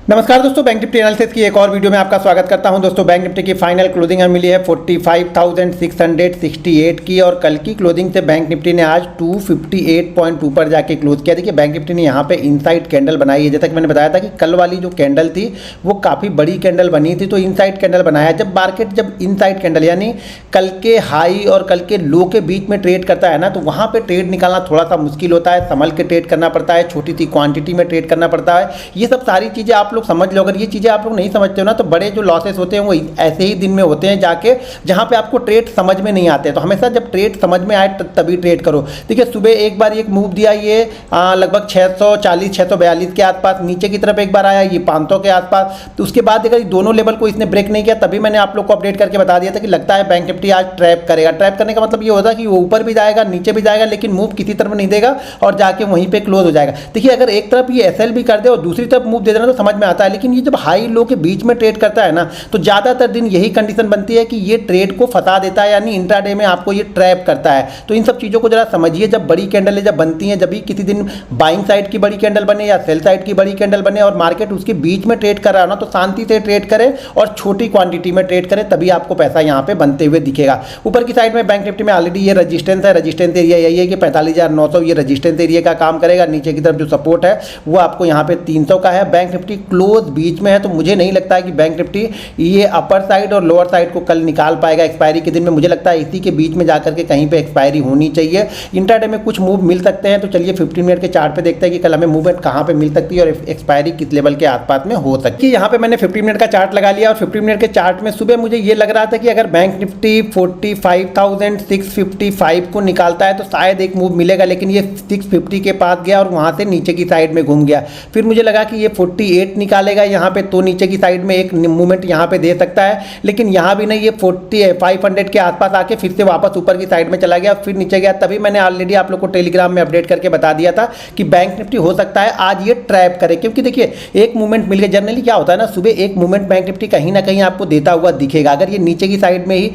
नमस्कार दोस्तों, bank Nifty analysis की एक और वीडियो में आपका स्वागत करता हूं। दोस्तों बैंक निफ्टी की फाइनल क्लोजिंग हमें मिली है 45,668 की और कल की क्लोजिंग से बैंक निफ्टी ने आज 258 पॉइंट ऊपर जाके क्लोज किया। देखिए बैंक निफ्टी ने यहां पे इनसाइड कैंडल बनाई है। जैसा कि मैंने बताया था कि कल वाली जो कैंडल थी वो काफ़ी बड़ी कैंडल बनी थी, तो इनसाइड कैंडल बनाया। जब मार्केट इनसाइड कैंडल यानी कल के हाई और कल के लो के बीच में ट्रेड करता है ना, तो वहाँ पर ट्रेड निकालना थोड़ा सा मुश्किल होता है। संभल के ट्रेड करना पड़ता है, छोटी सी क्वान्टिटी में ट्रेड करना पड़ता है। ये सब सारी चीज़ें आप लोग समझ लो। अगर ये चीज़ें आप लोग नहीं समझते हो ना, तो बड़े जो लॉसेस होते हैं वो ऐसे ही दिन में होते हैं जाके, जहाँ पे आपको ट्रेड समझ में नहीं आते। तो हमेशा जब ट्रेड समझ में आए तभी ट्रेड करो। देखिए सुबह एक बार एक मूव दिया ये लगभग 640 642 के आसपास, नीचे की तरफ एक बार आया ये 500 के आसपास। तो उसके बाद अगर दोनों लेवल को इसने ब्रेक नहीं किया, तभी मैंने आप लोग को अपडेट करके बता दिया था कि लगता है बैंक निफ्टी आज ट्रैप करेगा। ट्रैप करने का मतलब ये होता है कि वो ऊपर भी जाएगा नीचे भी जाएगा, लेकिन मूव किसी तरफ नहीं देगा और जाके वहीं पर क्लोज हो जाएगा। देखिए अगर एक तरफ ये एसएल भी कर दे और दूसरी तरफ मूव दे देना तो समझ में आता है, लेकिन ये जब हाई लो के बीच में ट्रेड करता है ना, तो ज़्यादातर दिन यही कंडीशन बनती है कि ये ट्रेड को फंसा देता है, यानी इंट्राडे में आपको ये ट्रैप करता है। तो इन सब चीज़ों को जरा समझिए। जब बड़ी कैंडल जब बनती हैं, जब भी किसी दिन बाइंग साइड की बड़ी कैंडल बने या सेल साइड की बड़ी कैंडल बने और मार्केट उसके बीच में ट्रेड कर रहा है ना, तो शांति से ट्रेड करें और छोटी क्वांटिटी में ट्रेड करें, तभी आपको पैसा यहाँ पे बनते हुए दिखेगा। ऊपर की साइड में बैंक निफ्टी में ऑलरेडी ये रजिस्टेंस है, रजिस्टेंस एरिया यही है कि 45,900 ये रजिस्टेंस एरिया का काम करेगा। नीचे की तरफ जो सपोर्ट है वो आपको यहाँ पे 300 का है। बैंक निफ्टी क्लोज बीच में है, तो मुझे नहीं लगता है कि बैंक निफ्टी ये अपर साइड और लोअर साइड को कल निकाल पाएगा एक्सपायरी के दिन में। मुझे लगता है इसी के बीच में जाकर के कहीं पे एक्सपायरी होनी चाहिए। इंट्राडे में कुछ मूव मिल सकते हैं, तो चलिए 15 मिनट के चार्ट पे देखते हैं कि कल हमें मूवमेंट कहाँ पे मिल सकती है और एक्सपायरी किस लेवल के आसपास में हो सकती है। यहाँ पे मैंने 15 मिनट का चार्ट लगा लिया और 15 मिनट के चार्ट में सुबह मुझे ये लग रहा था कि अगर बैंक निफ्टी 45,655 को निकालता है तो शायद एक मूव मिलेगा, लेकिन ये 650 के पास गया और वहाँ से नीचे की साइड में घूम गया। फिर मुझे लगा कि ये 48 निकालेगा यहाँ पे, तो नीचे की साइड में एक मूवमेंट यहाँ पे दे सकता है, लेकिन यहाँ भी नहीं। ये 500 के आसपास आके फिर से वापस ऊपर की साइड में चला गया, फिर नीचे गया। तभी मैंने ऑलरेडी आप लोग को टेलीग्राम में अपडेट करके बता दिया था कि बैंक निफ्टी हो सकता है आज ये ट्रैप करे, क्योंकि देखिए एक मूवमेंट मिल गया। जनरली क्या होता है ना, सुबह एक मूवमेंट बैंक निफ्टी कहीं ना कहीं आपको देता हुआ दिखेगा। अगर ये नीचे की साइड में ही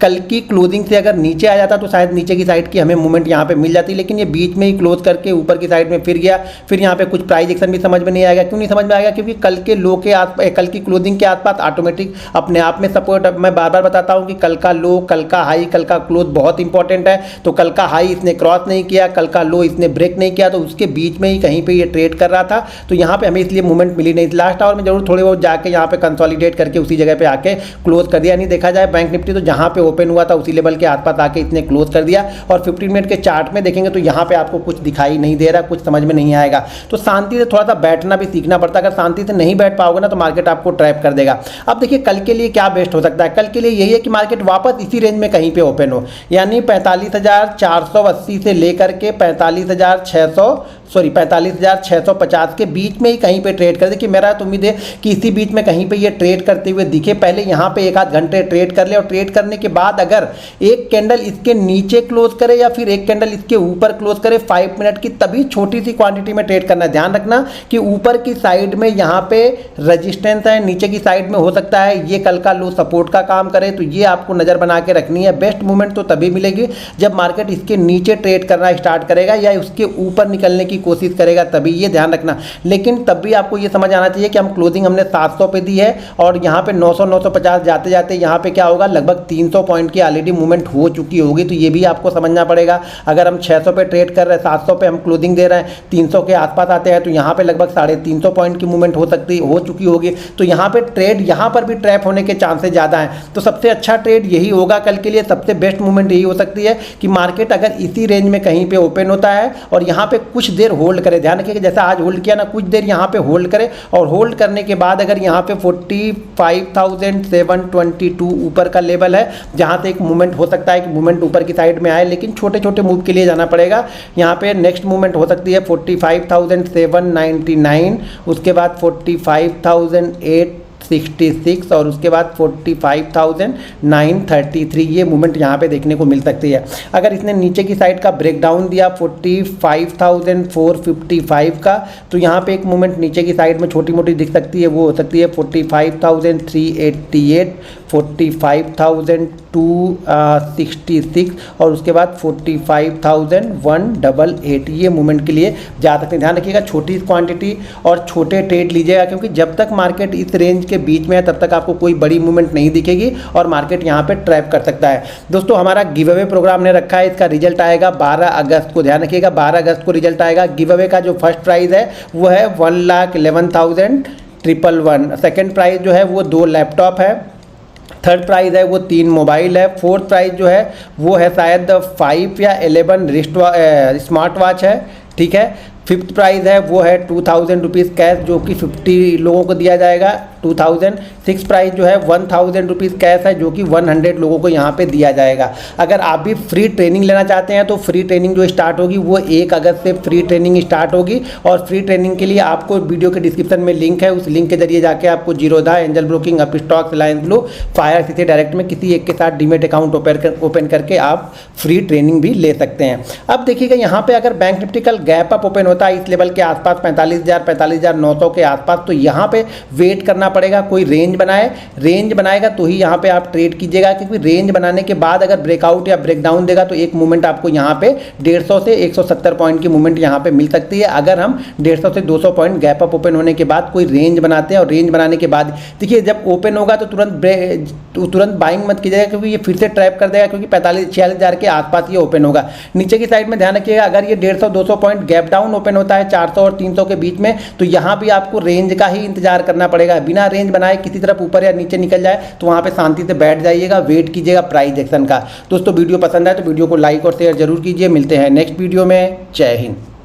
कल की क्लोजिंग से अगर नीचे आ जाता तो शायद नीचे की साइड की हमें मूवमेंट यहाँ पे मिल जाती, लेकिन ये बीच में ही क्लोज करके ऊपर की साइड में फिर गया। फिर यहाँ पे कुछ प्राइस एक्शन भी समझ में नहीं आएगा। क्यों नहीं समझ में आएगा? क्योंकि कल के लो के कल की क्लोजिंग के आसपास ऑटोमेटिक अपने आप में सपोर्ट। मैं बार बार बताता हूँ कि कल का लो, कल का हाई, कल का क्लोज बहुत इंपॉर्टेंट है। तो कल का हाई इसने क्रॉस नहीं किया, कल का लो इसने ब्रेक नहीं किया, तो उसके बीच में ही कहीं पर ये ट्रेड कर रहा था। तो यहाँ पर हमें इसलिए मूवमेंट मिली नहीं थी। लास्ट आवर में जरूर थोड़े बहुत जाके यहाँ पे कंसोलिडेट करके उसी जगह पर आके क्लोज कर दिया। नहीं देखा जाए बैंक निफ्टी तो जहाँ पे ओपन हुआ था उसी के आसपास आके इसने क्लोज कर दिया। और 15 मिनट के चार्ट में देखेंगे तो यहां पे आपको कुछ दिखाई नहीं दे रहा, कुछ समझ में नहीं आएगा। तो शांति से थोड़ा सा बैठना भी सीखना पड़ता है। अगर शांति से नहीं बैठ पाओगे ना तो मार्केट आपको ट्रैप कर देगा। अब देखिए कल के लिए क्या बेस्ट हो सकता है। कल के लिए यही है कि मार्केट वापस इसी रेंज में कहीं पे ओपन हो, यानी 45,480 से लेकर के 45,650 के बीच में ही कहीं पे ट्रेड कर दे। कि मेरा तो उम्मीद है कि इसी बीच में कहीं पे ये ट्रेड करते हुए दिखे। पहले यहाँ पे एक आध घंटे ट्रेड कर ले और ट्रेड करने के बाद अगर एक कैंडल इसके नीचे क्लोज करे या फिर एक कैंडल इसके ऊपर क्लोज करे 5 मिनट की, तभी छोटी सी क्वांटिटी में ट्रेड करना। ध्यान रखना कि ऊपर की साइड में यहाँ पे रजिस्टेंस है, नीचे की साइड में हो सकता है ये कल का लो सपोर्ट का काम करे। तो ये आपको नज़र बना के रखनी है। बेस्ट मूवमेंट तो तभी मिलेगी जब मार्केट इसके नीचे ट्रेड करना स्टार्ट करेगा या उसके ऊपर निकलने की कोशिश करेगा, तभी। ये ध्यान रखना। लेकिन तब भी आपको ये समझ आना चाहिए कि हम क्लोजिंग हमने 700 पे दी है और यहाँ पे 900 950 जाते जाते यहाँ पे क्या होगा, लगभग 300 पॉइंट की ऑलरेडी मूवमेंट हो चुकी होगी। तो ये भी आपको समझना पड़ेगा। अगर हम 600 पे ट्रेड कर रहे हैं, 700 पे हम क्लोजिंग दे रहे हैं, 300 के आसपास आते हैं, तो यहाँ पे लगभग 350 पॉइंट की मूवमेंट हो चुकी होगी। तो यहाँ पे ट्रेड, यहाँ पर भी ट्रैप होने के चांसेस ज़्यादा हैं। तो सबसे अच्छा ट्रेड यही होगा कल के लिए। सबसे बेस्ट मूवमेंट यही हो सकती है कि मार्केट अगर इसी रेंज में कहीं पे ओपन होता है और यहाँ पे कुछ देर होल्ड करे। ध्यान रखिए कि जैसा आज होल्ड किया ना, कुछ देर यहाँ पे होल्ड करे और होल्ड करने के बाद अगर यहाँ पे 45,722 ऊपर का लेवल है जहाँ से एक मूवमेंट हो सकता है कि मूवमेंट ऊपर की साइड में आए, लेकिन छोटे छोटे मूव के लिए जाना पड़ेगा। यहाँ पे नेक्स्ट मूवमेंट हो सकती है 45,799, उसके बाद 45,866 और उसके बाद 45,933। ये मूवमेंट यहाँ पे देखने को मिल सकती है। अगर इसने नीचे की साइड का ब्रेकडाउन दिया 45,455 का, तो यहाँ पे एक मूवमेंट नीचे की साइड में छोटी मोटी दिख सकती है। वो हो सकती है 45,388, 45,266 और उसके बाद 45,188 ये मूवमेंट के लिए जा सकते हैं। ध्यान रखिएगा छोटी क्वांटिटी और छोटे ट्रेड लीजिएगा, क्योंकि जब तक मार्केट इस रेंज के बीच में है तब तक आपको कोई बड़ी मूवमेंट नहीं दिखेगी और मार्केट यहाँ पे ट्रैप कर सकता है। दोस्तों हमारा गिव अवे प्रोग्राम ने रखा है, इसका रिजल्ट आएगा 12 अगस्त को। ध्यान रखिएगा 12 अगस्त को रिजल्ट आएगा। गिव अवे का जो फर्स्ट प्राइज़ है वो है 1,11,111। सेकेंड प्राइज़ जो है वो 2 लैपटॉप है। थर्ड प्राइज़ है वो 3 मोबाइल है। फोर्थ प्राइज़ जो है वो है शायद 5 या 11 स्मार्ट वॉच है, ठीक है। फिफ्थ प्राइज़ है वो है 2,000 रुपीज़ कैश जो कि 50 लोगों को दिया जाएगा 2,000। सिक्स प्राइज़ जो है 1,000 रुपीज़ कैश है जो कि 100 लोगों को यहाँ पे दिया जाएगा। अगर आप भी फ्री ट्रेनिंग लेना चाहते हैं तो फ्री ट्रेनिंग जो स्टार्ट होगी वो 1 अगस्त से फ्री ट्रेनिंग स्टार्ट होगी। और फ्री ट्रेनिंग के लिए आपको वीडियो के डिस्क्रिप्शन में लिंक है, उस लिंक के जरिए जाके आपको Zerodha, angel broking, Upstox, Reliance blue, fire से डायरेक्ट में किसी एक के साथ डीमेट अकाउंट ओपन करके आप फ्री ट्रेनिंग भी ले सकते हैं। अब देखिएगा यहाँ पे अगर बैंक निफ्टी कल गैप अप ओपन होता है इस लेवल के आसपास 45,900 के आसपास, तो यहाँ पे वेट करना पड़ेगा, कोई रेंज बनाए, रेंज बनाएगा तो ही यहाँ पे आप ट्रेड कीजिएगा, क्योंकि रेंज बनाने के बाद अगर ब्रेकआउट या ब्रेकडाउन देगा तो एक मूवमेंट आपको यहाँ पे 150 से 170 पॉइंट की मूवमेंट यहाँ पे मिल सकती है। अगर हम 150 से 200 पॉइंट गैप अप ओपन होने के बाद कोई रेंज बनाते हैं और रेंज बनाने के बाद देखिए जब ओपन होगा तो तुरंत बाइंग मत कीजिएगा, क्योंकि ये फिर से ट्रैप कर देगा, क्योंकि 46,000 के आसपास ये ओपन होगा। नीचे की साइड में ध्यान रखिएगा अगर ये 150-200 पॉइंट गैप डाउन ओपन होता है 400 और 300 के बीच में, तो यहाँ भी आपको रेंज का ही इंतजार करना पड़ेगा। बिना रेंज बनाए किसी तरफ ऊपर या नीचे निकल जाए तो वहाँ पे शांति से बैठ जाइएगा, वेट कीजिएगा प्राइस एक्शन का। दोस्तों वीडियो पसंद आए तो वीडियो को लाइक और शेयर जरूर कीजिए। मिलते हैं नेक्स्ट वीडियो में। जय हिंद।